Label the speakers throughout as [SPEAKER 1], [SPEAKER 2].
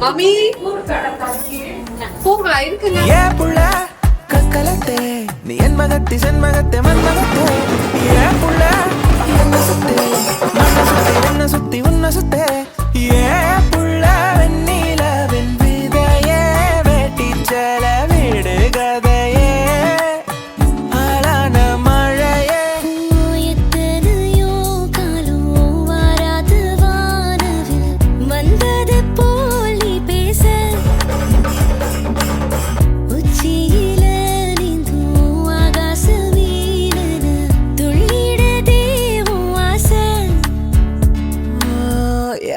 [SPEAKER 1] மாமி பூங்களா இருக்குங்க.
[SPEAKER 2] ஏன் புள்ள கக்கலத்தே நீ என் மகத்தி சென்மகத்தே மன்மகத்தே ஏன் புள்ள என்ன சுத்தே மண்ண சுத்தி என்ன சுத்தி உன்ன சுத்தே ஏன் புள்ள வெண்ணில வெண் விதையே வேட்டி சேல வீடு கதையே ஆளான மழையே
[SPEAKER 3] எத்தனையோ காலம் வாராது வானவில் வந்தது போல் நீ பேச உச்சியில நீந்தும் ஆகாச வீரன துள்ளிடதே உன் ஆசை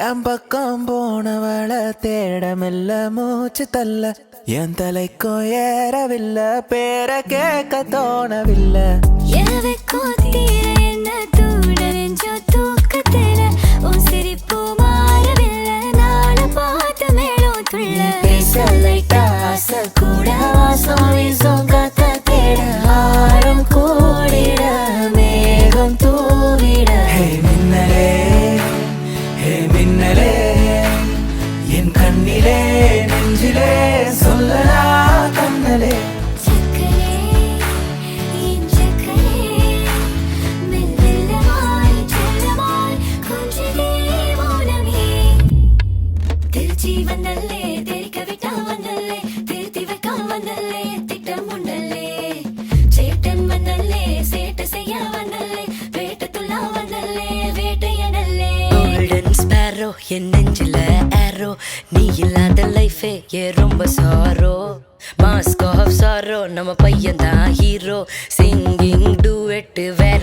[SPEAKER 2] என் பக்கம் போனவள தேடமில்ல மூச்சு தள்ள என் தலைக்கோ ஏறவில்லை பேர கேட்க தோணவில்லை
[SPEAKER 3] எவைக்கோ தீர என்ன தூட நெஞ்சோ தூக்கத்தில உன் சிரிப்பு மாறவில்லை நாள பார்த்த மேலும் துள்ள பேசலைட்டா ஆசை கூட வாசம் வீசும் காத்த தேட ஆரம் கூடிட மேகம் தூவிட
[SPEAKER 2] ஹே மின்னலே ஹே மின்னலே என் கண்ணிலே நெஞ்சிலே சொல்லலா கண்ணலே
[SPEAKER 3] சக்கரே என் சக்கரே மெல்லமாய் செல்லமாய் கொஞ்சிலே மௌனமே திருச்சி வந்தல்லே தெரிக்க விட்டா வந்தல்லே திருத்தி வைக்க வந்தல்லே திட்டம் உண்டல்லே சேட்டன் வந்தல்லே சேட்டு செய்ய வந்தல்லே வேட்டத்துள்ளா வந்தல்லே வேட்டையனல்லே கோல்டன் ஸ்பேரோ என் நெஞ்சில ஏரோ நீ இல்லாத லைஃபே ஏ ரொம்ப சாரோ மாஸ்க் ஆஃப் சாரோ நம்ம பையன் தான் ஹீரோ சிங்கிங் டூவெட்டு வேற